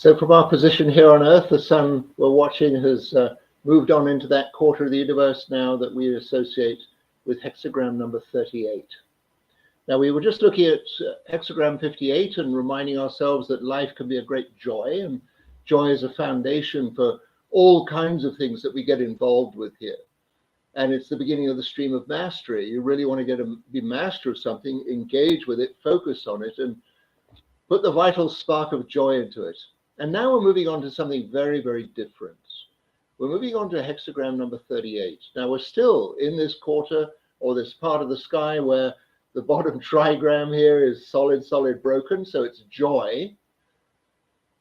So from our position here on Earth, the sun we're watching has moved on into that quarter of the universe now that we associate with hexagram number 38. Now, we were just looking at hexagram 58 and reminding ourselves that life can be a great joy, and joy is a foundation for all kinds of things that we get involved with here. And it's the beginning of the stream of mastery. You really want to be master of something, engage with it, focus on it, and put the vital spark of joy into it. And now we're moving on to something very, very different. We're moving on to hexagram number 38. Now, we're still in this quarter or this part of the sky where the bottom trigram here is solid, solid, broken. So it's joy.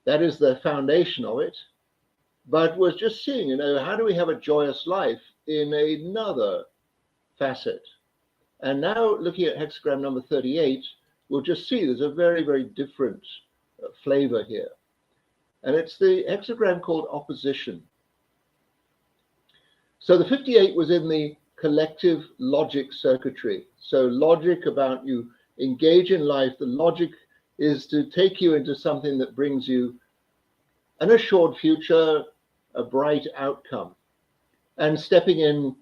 That is the foundation of it. But we're just seeing, how do we have a joyous life in another facet? And now looking at hexagram number 38, we'll just see there's a very, very different flavor here. And it's the hexagram called opposition. So the 58 was in the collective logic circuitry. So logic about you engage in life, the logic is to take you into something that brings you an assured future, a bright outcome. And stepping in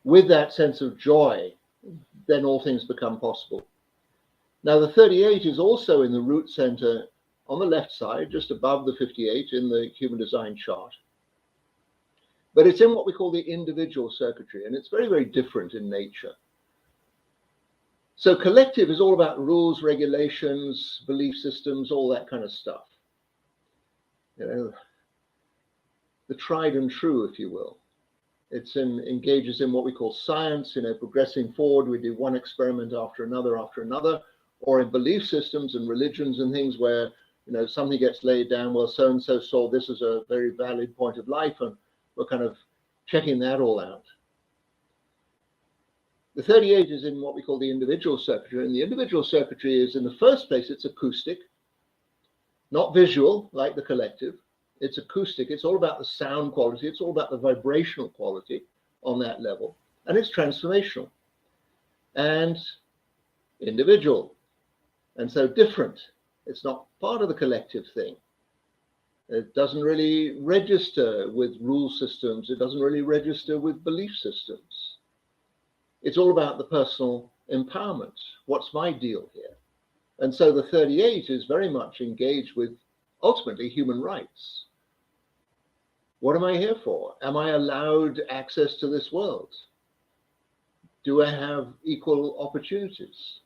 with that sense of joy, then all things become possible. Now the 38 is also in the root center on the left side, just above the 58 in the human design chart. But it's in what we call the individual circuitry, and it's very, very different in nature. So collective is all about rules, regulations, belief systems, all that kind of stuff. The tried and true, if you will. Engages in what we call science, progressing forward. We do one experiment after another, or in belief systems and religions and things where, something gets laid down, well, so-and-so saw this as a very valid point of life, and we're kind of checking that all out. The 38 is in what we call the individual circuitry, and the individual circuitry is, in the first place, it's acoustic, not visual like the collective. It's acoustic. It's all about the sound quality. It's all about the vibrational quality on that level, and it's transformational and individual, and so different. It's not part of the collective thing. It doesn't really register with rule systems. It doesn't really register with belief systems. It's all about the personal empowerment. What's my deal here? And so the 38 is very much engaged with, ultimately, human rights. What am I here for? Am I allowed access to this world? Do I have equal opportunities?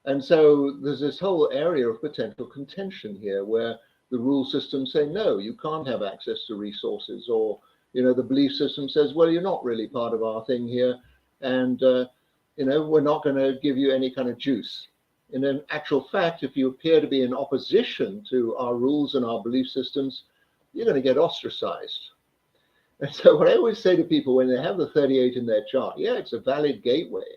And so there's this whole area of potential contention here where the rule system say, no, you can't have access to resources, or, the belief system says, well, you're not really part of our thing here, and, we're not going to give you any kind of juice. In an actual fact, if you appear to be in opposition to our rules and our belief systems, you're going to get ostracized. And so what I always say to people when they have the 38 in their chart, yeah, it's a valid gateway,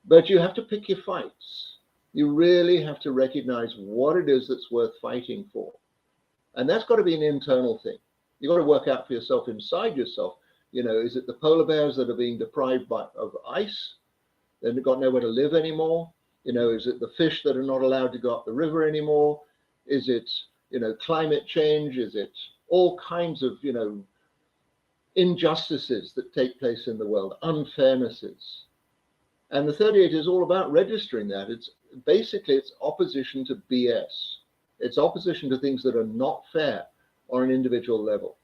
but you have to pick your fights. You really have to recognize what it is that's worth fighting for. And that's got to be an internal thing. You've got to work out for yourself inside yourself. Is it the polar bears that are being deprived of ice? They've got nowhere to live anymore. Is it the fish that are not allowed to go up the river anymore? Is it, climate change? Is it all kinds of, injustices that take place in the world, unfairnesses? And the 38 is all about registering that. It's opposition to BS. It's opposition to things that are not fair on an individual level.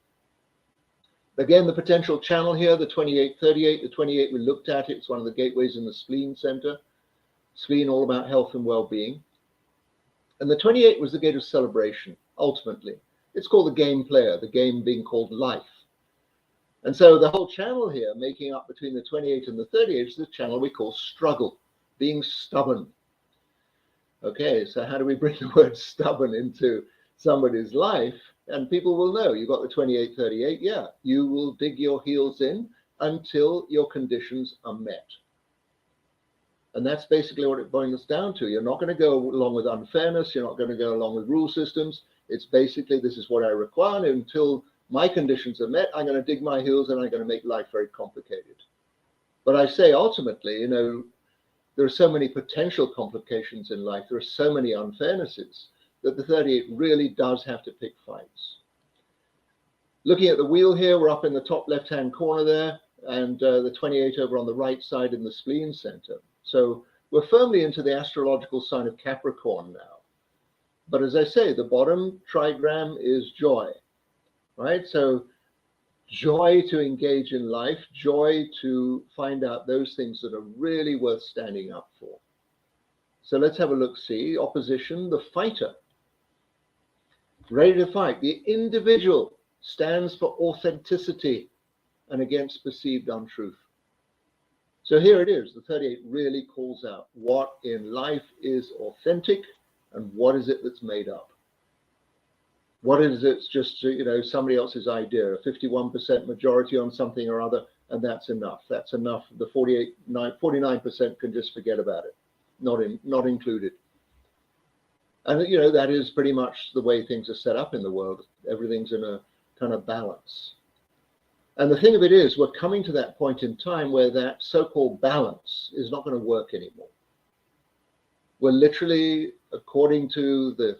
Again, the potential channel here, the 28-38, the 28 we looked at, it's one of the gateways in the spleen center. Spleen, all about health and well-being. And the 28 was the gate of celebration, ultimately. It's called the game player, the game being called life. And so the whole channel here, making up between the 28 and the 38, is the channel we call struggle, being stubborn. Okay, so how do we bring the word stubborn into somebody's life? And people will know, you've got the 28-38, yeah, you will dig your heels in until your conditions are met. And that's basically what it boils down to. You're not going to go along with unfairness. You're not going to go along with rule systems. It's basically, this is what I require, and until my conditions are met, I'm going to dig my heels and I'm going to make life very complicated. But I say ultimately, there are so many potential complications in life. There are so many unfairnesses that the 38 really does have to pick fights. Looking at the wheel here, we're up in the top left-hand corner there, and the 28 over on the right side in the spleen center. So we're firmly into the astrological sign of Capricorn now. But as I say, the bottom trigram is joy, right? So joy to engage in life, joy to find out those things that are really worth standing up for. So let's have a look, see. Opposition, the fighter. Ready to fight. The individual stands for authenticity and against perceived untruth. So here it is. The 38 really calls out what in life is authentic and what is it that's made up. What is it's just, somebody else's idea, a 51% majority on something or other, and that's enough. That's enough. The 49% can just forget about it, not included. And that is pretty much the way things are set up in the world. Everything's in a kind of balance. And the thing of it is, we're coming to that point in time where that so-called balance is not going to work anymore. We're literally, according to the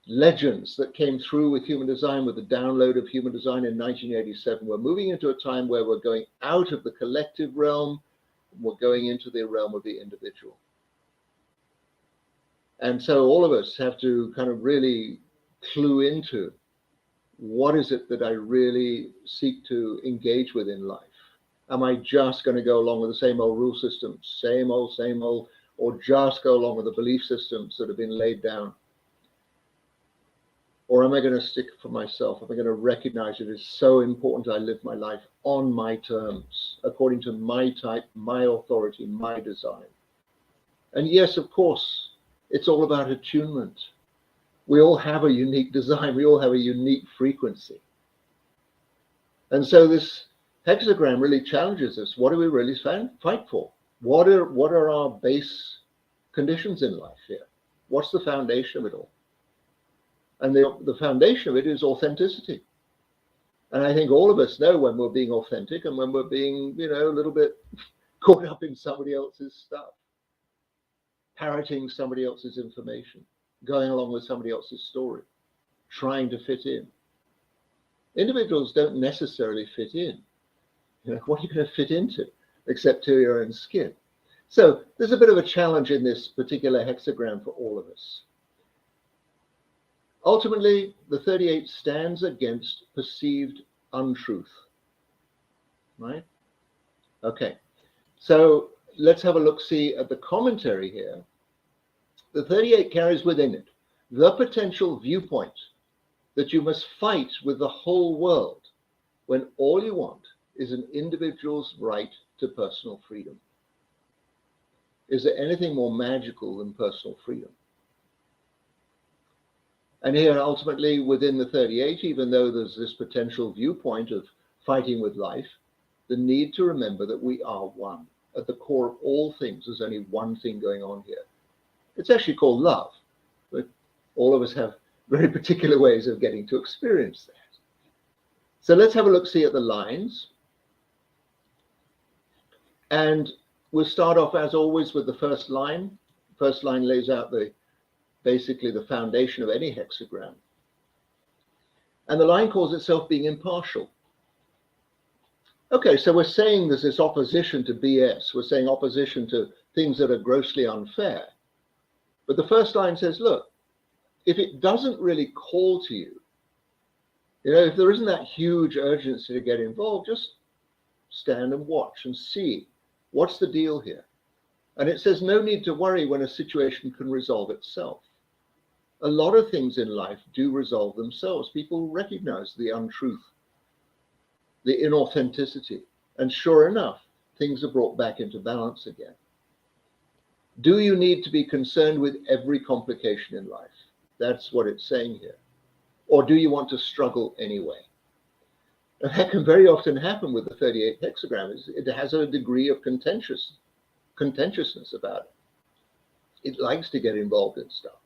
legends that came through with human design, with the download of human design in 1987, we're moving into a time where we're going out of the collective realm, we're going into the realm of the individual. And so all of us have to kind of really clue into what is it that I really seek to engage with in life? Am I just going to go along with the same old rule system, same old, or just go along with the belief systems that have been laid down? Or am I going to stick for myself? Am I going to recognize it is so important I live my life on my terms, according to my type, my authority, my design? And yes, of course, it's all about attunement. We all have a unique design. We all have a unique frequency. And so this hexagram really challenges us. What do we really fight for? What are our base conditions in life here? What's the foundation of it all? And the foundation of it is authenticity. And I think all of us know when we're being authentic and when we're being, a little bit caught up in somebody else's stuff, parroting somebody else's information, going along with somebody else's story, trying to fit in. Individuals don't necessarily fit in. What are you going to fit into except to your own skin? So there's a bit of a challenge in this particular hexagram for all of us. Ultimately, the 38 stands against perceived untruth, right? Okay, so let's have a look-see at the commentary here. The 38 carries within it the potential viewpoint that you must fight with the whole world when all you want is an individual's right to personal freedom. Is there anything more magical than personal freedom? And here, ultimately, within the 38, even though there's this potential viewpoint of fighting with life, the need to remember that we are one. At the core of all things, there's only one thing going on here. It's actually called love, but all of us have very particular ways of getting to experience that. So let's have a look-see at the lines. And we'll start off, as always, with the first line. First line lays out basically the foundation of any hexagram. And the line calls itself being impartial. Okay, so we're saying there's this opposition to BS. We're saying opposition to things that are grossly unfair. But the first line says, look, if it doesn't really call to you, if there isn't that huge urgency to get involved, just stand and watch and see what's the deal here. And it says no need to worry when a situation can resolve itself. A lot of things in life do resolve themselves. People recognize the untruth, the inauthenticity, and sure enough, things are brought back into balance again. Do you need to be concerned with every complication in life? That's what it's saying here. Or do you want to struggle anyway? And that can very often happen with the 38 hexagram. It has a degree of contentiousness about it. It likes to get involved in stuff.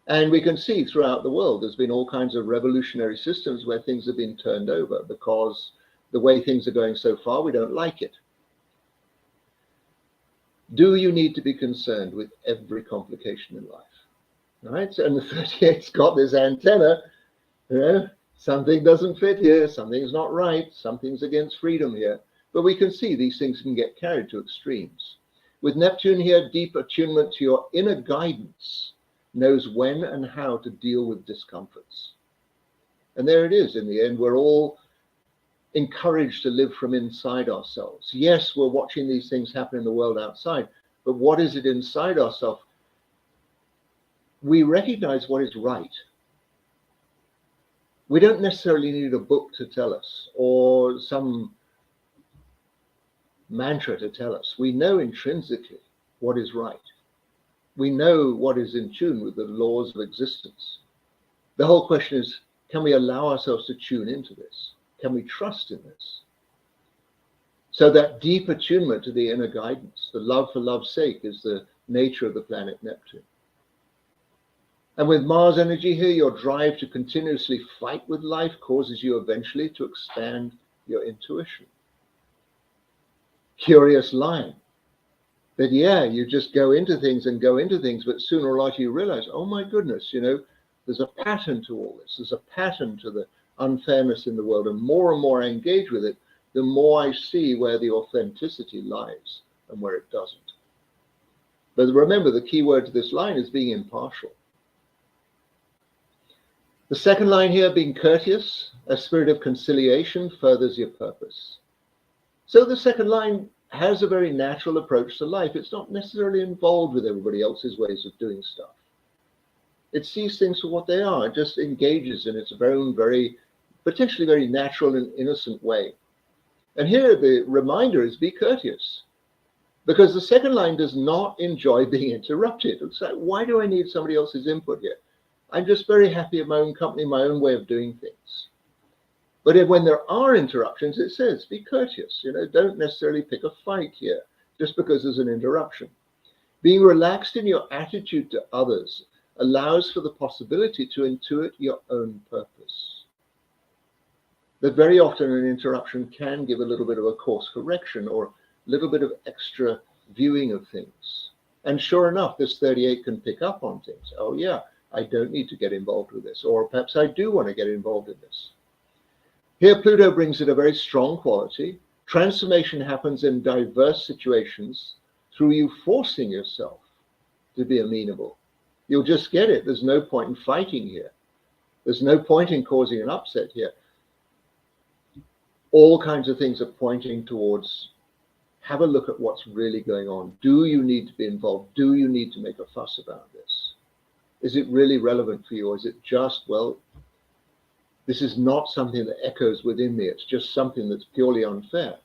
And we can see throughout the world, there's been all kinds of revolutionary systems where things have been turned over because the way things are going so far, we don't like it. Do you need to be concerned with every complication in life? right? And the 38's got this antenna, something doesn't fit here, something's not right, something's against freedom here. But we can see these things can get carried to extremes. With Neptune here, deep attunement to your inner guidance knows when and how to deal with discomforts. And there it is. In the end, we're all encouraged to live from inside ourselves. Yes, we're watching these things happen in the world outside, but what is it inside ourselves? We recognize what is right. We don't necessarily need a book to tell us or some mantra to tell us. We know intrinsically what is right. We know what is in tune with the laws of existence. The whole question is, can we allow ourselves to tune into this? Can we trust in this? So that deep attunement to the inner guidance, the love for love's sake, is the nature of the planet Neptune. And with Mars energy here, your drive to continuously fight with life causes you eventually to expand your intuition. Curious line. That, you just go into things, but sooner or later you realize, oh my goodness, there's a pattern to all this. There's a pattern to the unfairness in the world. And more I engage with it, the more I see where the authenticity lies and where it doesn't. But remember, the key word to this line is being impartial. The second line here, being courteous, a spirit of conciliation furthers your purpose. So the second line has a very natural approach to life. It's not necessarily involved with everybody else's ways of doing stuff. It sees things for what they are. It just engages in its own potentially very natural and innocent way. And here the reminder is be courteous, because the second line does not enjoy being interrupted. It's like, why do I need somebody else's input here? I'm just very happy in my own company, my own way of doing things. But when there are interruptions, it says, be courteous. Don't necessarily pick a fight here just because there's an interruption. Being relaxed in your attitude to others allows for the possibility to intuit your own purpose. That very often an interruption can give a little bit of a course correction or a little bit of extra viewing of things. And sure enough, this 38 can pick up on things. Oh yeah, I don't need to get involved with this. Or perhaps I do want to get involved in this. Here, Pluto brings it a very strong quality. Transformation happens in diverse situations through you forcing yourself to be amenable. You'll just get it. There's no point in fighting here. There's no point in causing an upset here. All kinds of things are pointing towards, have a look at what's really going on. Do you need to be involved? Do you need to make a fuss about this? Is it really relevant for you? Or is it just, this is not something that echoes within me. It's just something that's purely unfair.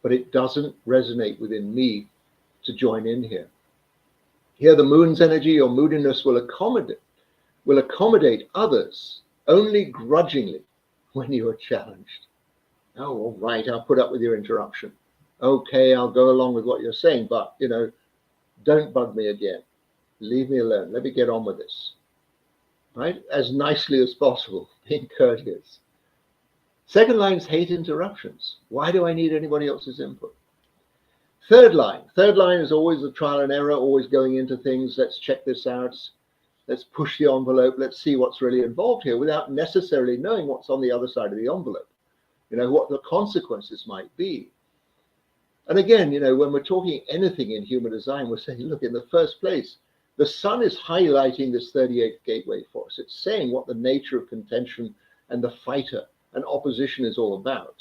But it doesn't resonate within me to join in here. Here, the moon's energy or moodiness will accommodate others only grudgingly when you are challenged. Oh, all right, I'll put up with your interruption. Okay, I'll go along with what you're saying, but, don't bug me again. Leave me alone. Let me get on with this. Right? As nicely as possible, being courteous. Second line's hate interruptions. Why do I need anybody else's input? Third line is always the trial and error, always going into things. Let's check this out. Let's push the envelope. Let's see what's really involved here without necessarily knowing what's on the other side of the envelope. What the consequences might be. And again, when we're talking anything in human design, we're saying, look, in the first place, the sun is highlighting this 38th gateway for us. It's saying what the nature of contention and the fighter and opposition is all about.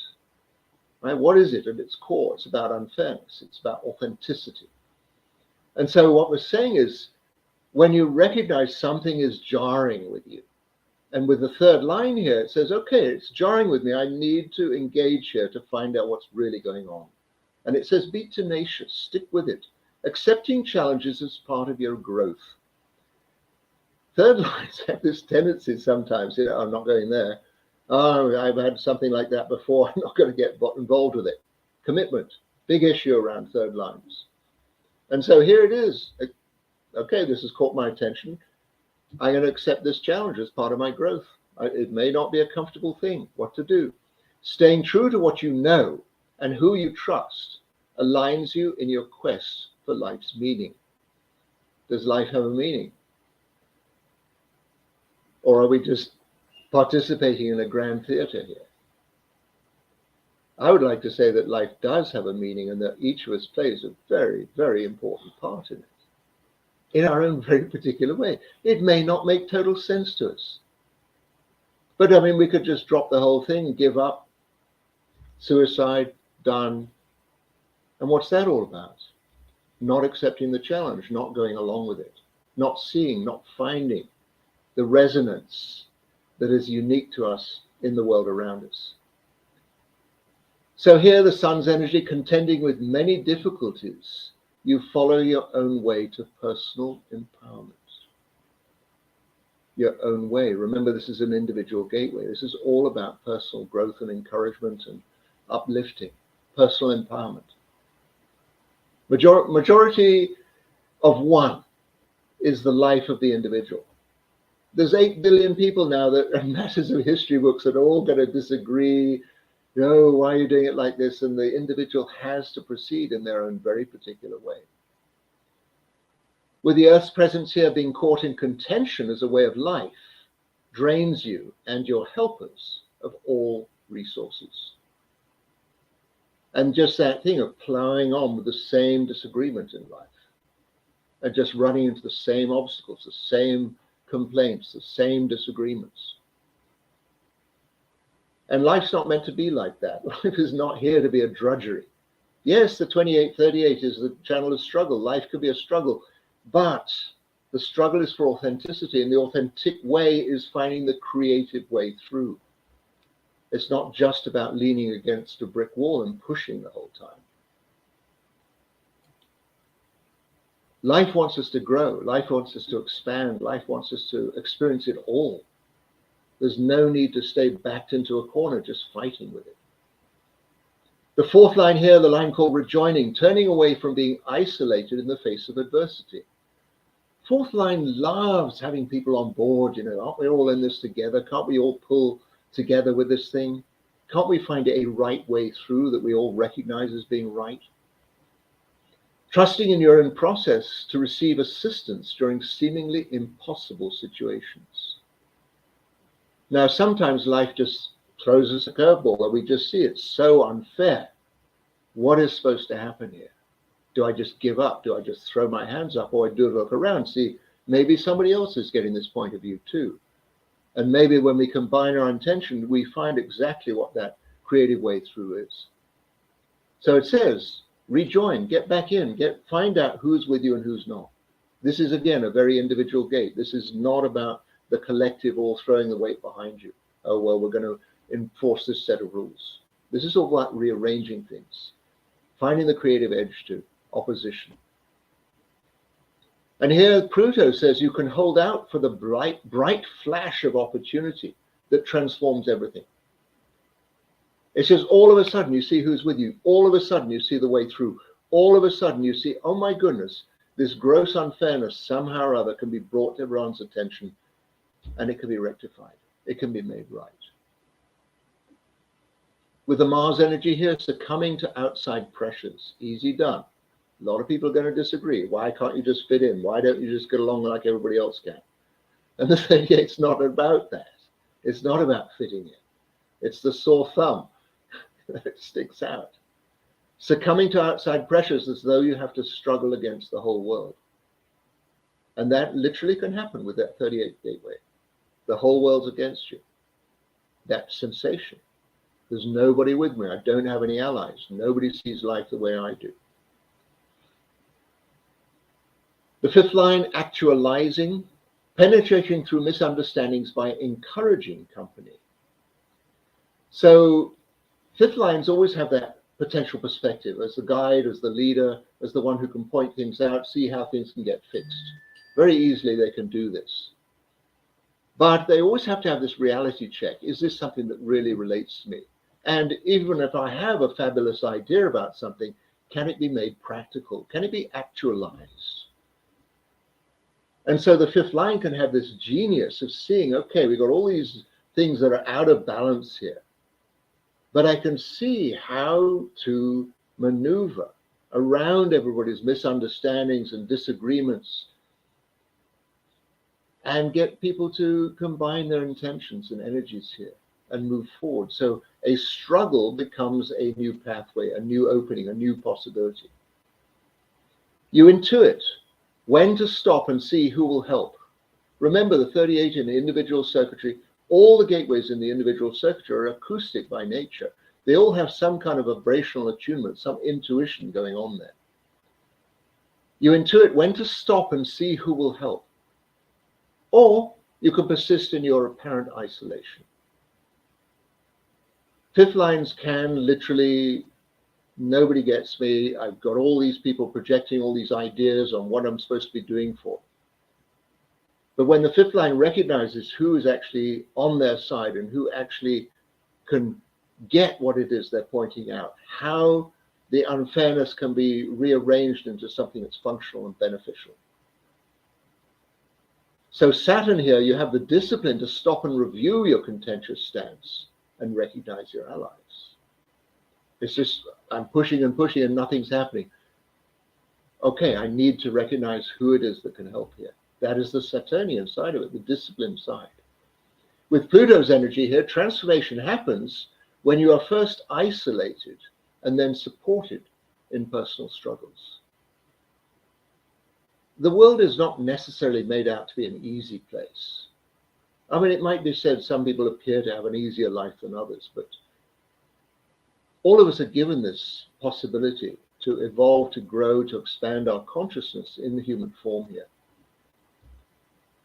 Right? What is it at its core? It's about unfairness. It's about authenticity. And so what we're saying is, when you recognize something is jarring with you, and with the third line here, it says, okay, it's jarring with me. I need to engage here to find out what's really going on. And it says, be tenacious, stick with it. Accepting challenges as part of your growth. Third lines have this tendency sometimes, I'm not going there. Oh, I've had something like that before. I'm not going to get involved with it. Commitment, big issue around third lines. And so here it is. Okay, this has caught my attention. I'm going to accept this challenge as part of my growth. It may not be a comfortable thing. What to do? Staying true to what you know and who you trust aligns you in your quest for life's meaning. Does life have a meaning? Or are we just participating in a grand theater here? I would like to say that life does have a meaning and that each of us plays a very, very important part in it, in our own very particular way. It may not make total sense to us. But I mean, we could just drop the whole thing, give up, suicide, done. And what's that all about? Not accepting the challenge, not going along with it, not seeing, not finding the resonance that is unique to us in the world around us. So here the sun's energy, contending with many difficulties, you follow your own way to personal empowerment. Your own way. Remember, this is an individual gateway. This is all about personal growth and encouragement and uplifting, personal empowerment. Majority of one is the life of the individual. There's 8 billion people now that are masses of history books that are all going to disagree. Why are you doing it like this? And the individual has to proceed in their own very particular way. With the Earth's presence here being caught in contention as a way of life, drains you and your helpers of all resources. And just that thing of plowing on with the same disagreement in life, and just running into the same obstacles, the same complaints, the same disagreements. And life's not meant to be like that. Life is not here to be a drudgery. Yes, the 2838 is the channel of struggle. Life could be a struggle, but the struggle is for authenticity, and the authentic way is finding the creative way through. It's not just about leaning against a brick wall and pushing the whole time. Life wants us to grow. Life wants us to expand. Life wants us to experience it all. There's no need to stay backed into a corner just fighting with it. The fourth line here, the line called rejoining, turning away from being isolated in the face of adversity. Fourth line loves having people on board. Aren't we all in this together? Can't we all pull together with this thing? Can't we find a right way through that we all recognize as being right? Trusting in your own process to receive assistance during seemingly impossible situations. Now, sometimes life just throws us a curveball where we just see it's so unfair. What is supposed to happen here? Do I just give up? Do I just throw my hands up? Or I do a look around, see, maybe somebody else is getting this point of view too. And maybe when we combine our intention, we find exactly what that creative way through is. So it says, rejoin, get back in, find out who's with you and who's not. This is, again, a very individual gate. This is not about the collective all throwing the weight behind you. Oh, well, we're going to enforce this set of rules. This is all about rearranging things, finding the creative edge to opposition. And here Pluto says you can hold out for the bright flash of opportunity that transforms everything. It says all of a sudden you see who's with you. All of a sudden you see the way through. All of a sudden you see, oh my goodness, this gross unfairness somehow or other can be brought to everyone's attention, and it can be rectified. It can be made right. With the Mars energy here, succumbing to outside pressures. Easy done. A lot of people are going to disagree. Why can't you just fit in? Why don't you just get along like everybody else can? And the 38's not about that. It's not about fitting in. It's the sore thumb that sticks out. Succumbing to outside pressures as though you have to struggle against the whole world. And that literally can happen with that 38 gateway. The whole world's against you. That sensation. There's nobody with me. I don't have any allies. Nobody sees life the way I do. The fifth line, actualizing, penetrating through misunderstandings by encouraging company. So fifth lines always have that potential perspective as the guide, as the leader, as the one who can point things out, see how things can get fixed. Very easily they can do this. But they always have to have this reality check. Is this something that really relates to me? And even if I have a fabulous idea about something, can it be made practical? Can it be actualized? And so the fifth line can have this genius of seeing, okay, we've got all these things that are out of balance here, but I can see how to maneuver around everybody's misunderstandings and disagreements and get people to combine their intentions and energies here and move forward. So a struggle becomes a new pathway, a new opening, a new possibility. You intuit when to stop and see who will help. Remember, the 38 in the individual circuitry, all the gateways in the individual circuitry are acoustic by nature. They all have some kind of vibrational attunement, some intuition going on there. You intuit when to stop and see who will help. Or you can persist in your apparent isolation. Fifth lines can literally, nobody gets me. I've got all these people projecting all these ideas on what I'm supposed to be doing for. But when the fifth line recognizes who is actually on their side and who actually can get what it is they're pointing out, how the unfairness can be rearranged into something that's functional and beneficial. So Saturn here, you have the discipline to stop and review your contentious stance and recognize your allies. It's just, I'm pushing and pushing and nothing's happening. Okay, I need to recognize who it is that can help here. That is the Saturnian side of it, the discipline side. With Pluto's energy here, transformation happens when you are first isolated and then supported in personal struggles. The world is not necessarily made out to be an easy place. I mean, it might be said some people appear to have an easier life than others, but all of us are given this possibility to evolve, to grow, to expand our consciousness in the human form here.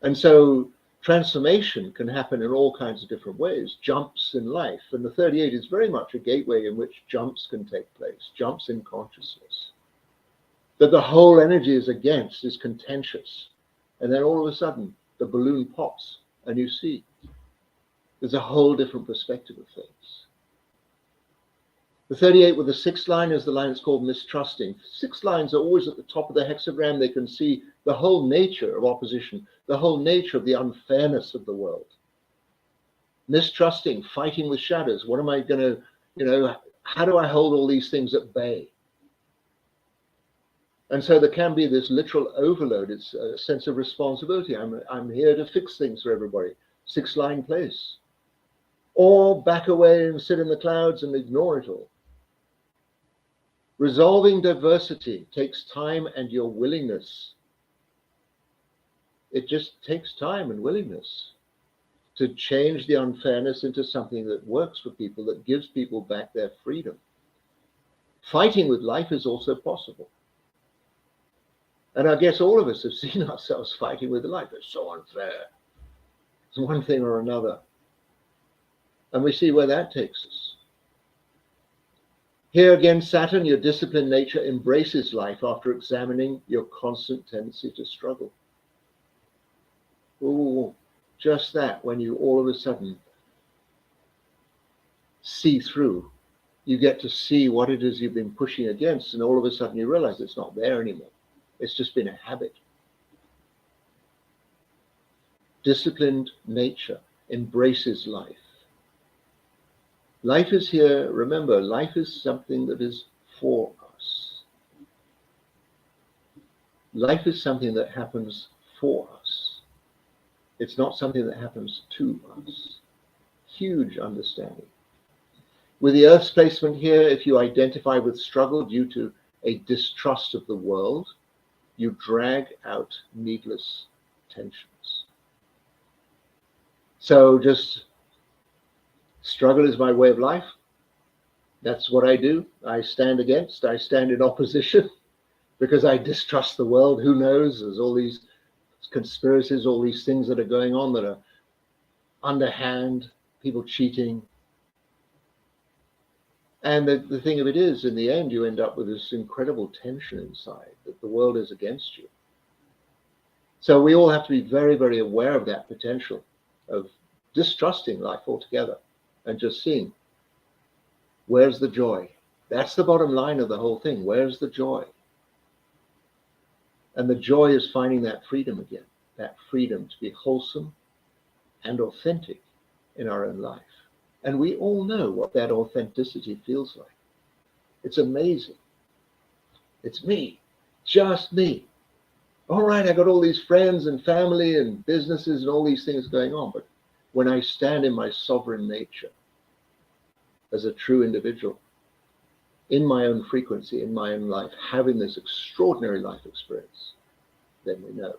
And so transformation can happen in all kinds of different ways, jumps in life. And the 38 is very much a gateway in which jumps can take place, jumps in consciousness. That the whole energy is against, is contentious. And then all of a sudden, the balloon pops and you see there's a whole different perspective of things. The 38 with the sixth line is the line that's called mistrusting. Six lines are always at the top of the hexagram. They can see the whole nature of opposition, the whole nature of the unfairness of the world. Mistrusting, fighting with shadows. What am I going to, how do I hold all these things at bay? And so there can be this literal overload. It's a sense of responsibility. I'm here to fix things for everybody. Six line place. Or back away and sit in the clouds and ignore it all. Resolving diversity takes time and your willingness. It just takes time and willingness to change the unfairness into something that works for people, that gives people back their freedom. Fighting with life is also possible. And I guess all of us have seen ourselves fighting with life. It's so unfair. It's one thing or another. And we see where that takes us. Here again, Saturn, your disciplined nature embraces life after examining your constant tendency to struggle. Ooh, just that, when you all of a sudden see through, you get to see what it is you've been pushing against, and all of a sudden you realize it's not there anymore. It's just been a habit. Disciplined nature embraces life. Life is here, remember, life is something that is for us. Life is something that happens for us. It's not something that happens to us. Huge understanding. With the Earth's placement here, if you identify with struggle due to a distrust of the world, you drag out needless tensions. So just struggle is my way of life. That's what I do. I stand against, I stand in opposition because I distrust the world. Who knows? There's all these conspiracies, all these things that are going on that are underhand, people cheating. And the thing of it is, in the end, you end up with this incredible tension inside that the world is against you. So we all have to be very, very aware of that potential of distrusting life altogether and just seeing, where's the joy? That's the bottom line of the whole thing. Where's the joy? And the joy is finding that freedom again, that freedom to be wholesome and authentic in our own life. And we all know what that authenticity feels like. It's amazing. It's me, just me. All right, I got all these friends and family and businesses and all these things going on, but when I stand in my sovereign nature as a true individual, in my own frequency, in my own life, having this extraordinary life experience, then we know